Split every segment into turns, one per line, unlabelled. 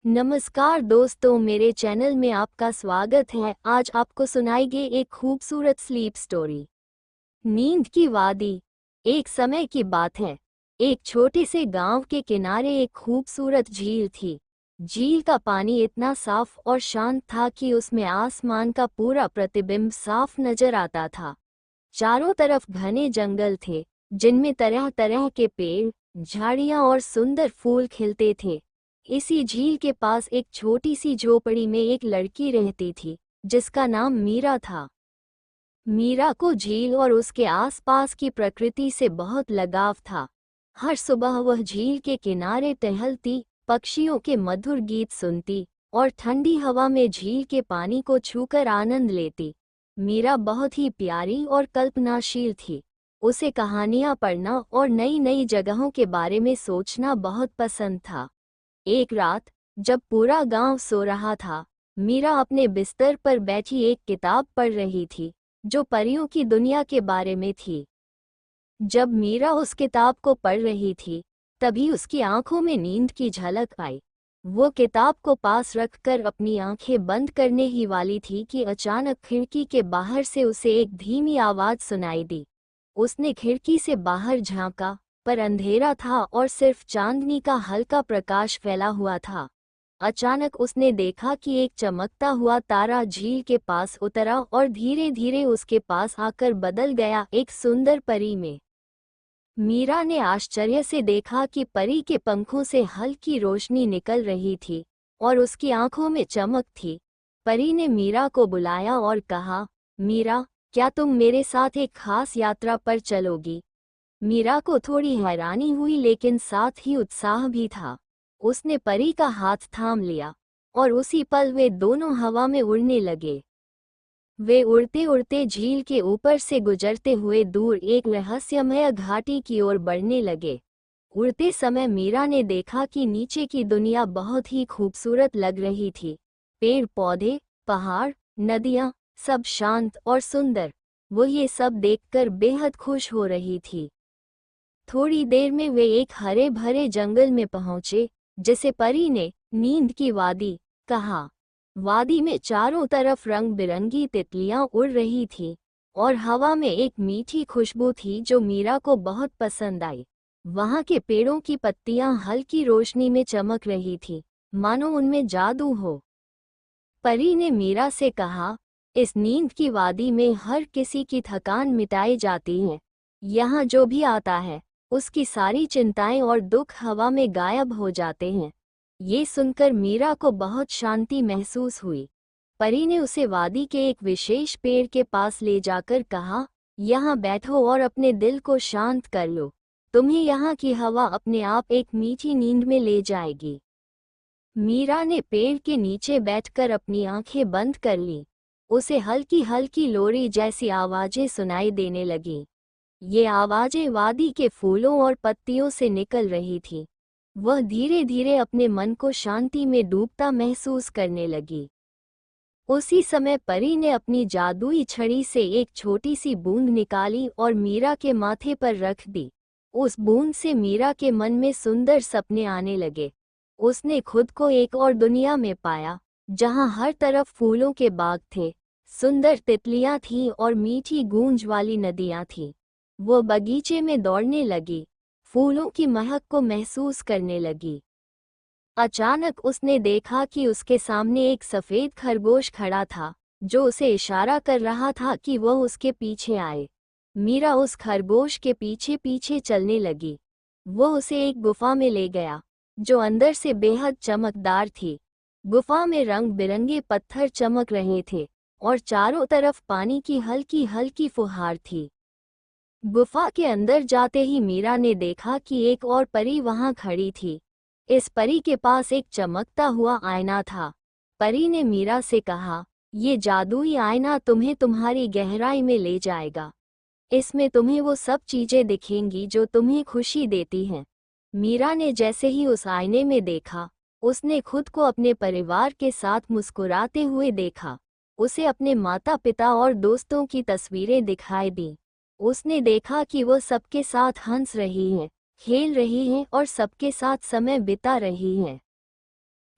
नमस्कार दोस्तों, मेरे चैनल में आपका स्वागत है। आज आपको सुनाएंगे एक खूबसूरत स्लीप स्टोरी। नींद की वादी। एक समय की बात है। एक छोटे से गांव के किनारे एक खूबसूरत झील थी। झील का पानी इतना साफ और शांत था कि उसमें आसमान का पूरा प्रतिबिंब साफ नजर आता था। चारों तरफ घने जंगल थे, जिनमें तरह तरह के पेड़, झाड़ियां और सुंदर फूल खिलते थे। इसी झील के पास एक छोटी सी झोपड़ी में एक लड़की रहती थी, जिसका नाम मीरा था। मीरा को झील और उसके आसपास की प्रकृति से बहुत लगाव था। हर सुबह वह झील के किनारे टहलती, पक्षियों के मधुर गीत सुनती और ठंडी हवा में झील के पानी को छूकर आनंद लेती। मीरा बहुत ही प्यारी और कल्पनाशील थी। उसे कहानियां पढ़ना और नई नई जगहों के बारे में सोचना बहुत पसंद था। एक रात, जब पूरा गांव सो रहा था, मीरा अपने बिस्तर पर बैठी एक किताब पढ़ रही थी, जो परियों की दुनिया के बारे में थी। जब मीरा उस किताब को पढ़ रही थी, तभी उसकी आंखों में नींद की झलक आई। वो किताब को पास रखकर अपनी आंखें बंद करने ही वाली थी कि अचानक खिड़की के बाहर से उसे एक धीमी आवाज सुनाई दी। उसने खिड़की से बाहर झांका, पर अंधेरा था और सिर्फ चांदनी का हल्का प्रकाश फैला हुआ था। अचानक उसने देखा कि एक चमकता हुआ तारा झील के पास उतरा और धीरे धीरे उसके पास आकर बदल गया एक सुंदर परी में। मीरा ने आश्चर्य से देखा कि परी के पंखों से हल्की रोशनी निकल रही थी और उसकी आंखों में चमक थी। परी ने मीरा को बुलाया और कहा, मीरा, क्या तुम मेरे साथ एक खास यात्रा पर चलोगी? मीरा को थोड़ी हैरानी हुई, लेकिन साथ ही उत्साह भी था। उसने परी का हाथ थाम लिया और उसी पल वे दोनों हवा में उड़ने लगे। वे उड़ते उड़ते झील के ऊपर से गुजरते हुए दूर एक रहस्यमय घाटी की ओर बढ़ने लगे। उड़ते समय मीरा ने देखा कि नीचे की दुनिया बहुत ही खूबसूरत लग रही थी। पेड़ पौधे, पहाड़, नदियाँ, सब शांत और सुंदर। वो ये सब देखकर बेहद खुश हो रही थी। थोड़ी देर में वे एक हरे भरे जंगल में पहुंचे, जिसे परी ने नींद की वादी कहा। वादी में चारों तरफ रंग बिरंगी तितलियां उड़ रही थीं और हवा में एक मीठी खुशबू थी जो मीरा को बहुत पसंद आई। वहां के पेड़ों की पत्तियां हल्की रोशनी में चमक रही थीं, मानो उनमें जादू हो। परी ने मीरा से कहा, इस नींद की वादी में हर किसी की थकान मिटाई जाती है। यहाँ जो भी आता है, उसकी सारी चिंताएं और दुख हवा में गायब हो जाते हैं। ये सुनकर मीरा को बहुत शांति महसूस हुई। परी ने उसे वादी के एक विशेष पेड़ के पास ले जाकर कहा, यहाँ बैठो और अपने दिल को शांत कर लो। तुम्हें यहाँ की हवा अपने आप एक मीठी नींद में ले जाएगी। मीरा ने पेड़ के नीचे बैठकर अपनी आंखें बंद कर लीं। उसे हल्की हल्की लोरी जैसी आवाजें सुनाई देने लगीं। ये आवाजें वादी के फूलों और पत्तियों से निकल रही थीं। वह धीरे धीरे अपने मन को शांति में डूबता महसूस करने लगी। उसी समय परी ने अपनी जादुई छड़ी से एक छोटी सी बूंद निकाली और मीरा के माथे पर रख दी। उस बूंद से मीरा के मन में सुंदर सपने आने लगे। उसने खुद को एक और दुनिया में पाया, जहां हर तरफ फूलों के बाग थे, सुंदर तितलियां थीं और मीठी गूंज वाली नदियां थीं। वो बगीचे में दौड़ने लगी, फूलों की महक को महसूस करने लगी। अचानक उसने देखा कि उसके सामने एक सफेद खरगोश खड़ा था, जो उसे इशारा कर रहा था कि वह उसके पीछे आए। मीरा उस खरगोश के पीछे पीछे चलने लगी। वो उसे एक गुफा में ले गया, जो अंदर से बेहद चमकदार थी। गुफा में रंग बिरंगे पत्थर चमक रहे थे और चारों तरफ पानी की हल्की हल्की फुहार थी। गुफा के अंदर जाते ही मीरा ने देखा कि एक और परी वहां खड़ी थी। इस परी के पास एक चमकता हुआ आईना था। परी ने मीरा से कहा, ये जादुई आईना तुम्हें तुम्हारी गहराई में ले जाएगा। इसमें तुम्हें वो सब चीजें दिखेंगी जो तुम्हें खुशी देती हैं। मीरा ने जैसे ही उस आईने में देखा, उसने खुद को अपने परिवार के साथ मुस्कुराते हुए देखा। उसे अपने माता पिता और दोस्तों की तस्वीरें दिखाई दी। उसने देखा कि वो सबके साथ हंस रही हैं, खेल रही हैं और सबके साथ समय बिता रही हैं।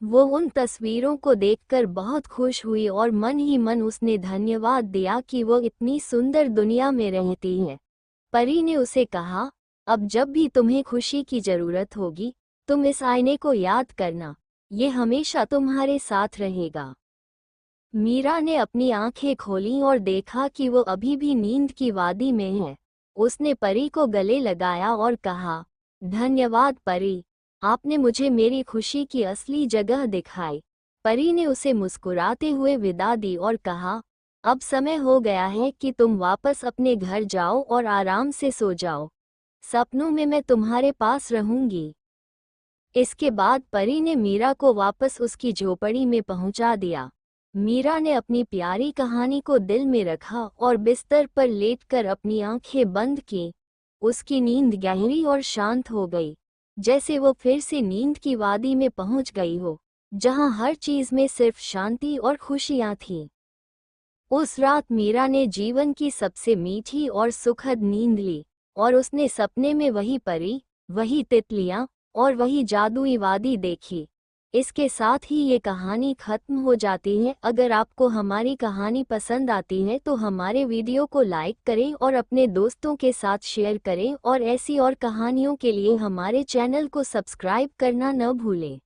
वो उन तस्वीरों को देखकर बहुत खुश हुई और मन ही मन उसने धन्यवाद दिया कि वो इतनी सुंदर दुनिया में रहती है। परी ने उसे कहा, अब जब भी तुम्हें खुशी की जरूरत होगी, तुम इस आईने को याद करना, ये हमेशा तुम्हारे साथ रहेगा। मीरा ने अपनी आंखें खोलीं और देखा कि वो अभी भी नींद की वादी में है। उसने परी को गले लगाया और कहा, धन्यवाद परी, आपने मुझे मेरी खुशी की असली जगह दिखाई। परी ने उसे मुस्कुराते हुए विदा दी और कहा, अब समय हो गया है कि तुम वापस अपने घर जाओ और आराम से सो जाओ। सपनों में मैं तुम्हारे पास रहूंगी। इसके बाद परी ने मीरा को वापस उसकी झोपड़ी में पहुंचा दिया। मीरा ने अपनी प्यारी कहानी को दिल में रखा और बिस्तर पर लेटकर अपनी आंखें बंद की। उसकी नींद गहरी और शांत हो गई, जैसे वो फिर से नींद की वादी में पहुंच गई हो, जहां हर चीज में सिर्फ शांति और खुशियां थीं। उस रात मीरा ने जीवन की सबसे मीठी और सुखद नींद ली, और उसने सपने में वही परी, वही तितलियां और वही जादुई वादी देखी। इसके साथ ही ये कहानी खत्म हो जाती है। अगर आपको हमारी कहानी पसंद आती है तो हमारे वीडियो को लाइक करें और अपने दोस्तों के साथ शेयर करें, और ऐसी और कहानियों के लिए हमारे चैनल को सब्सक्राइब करना न भूलें।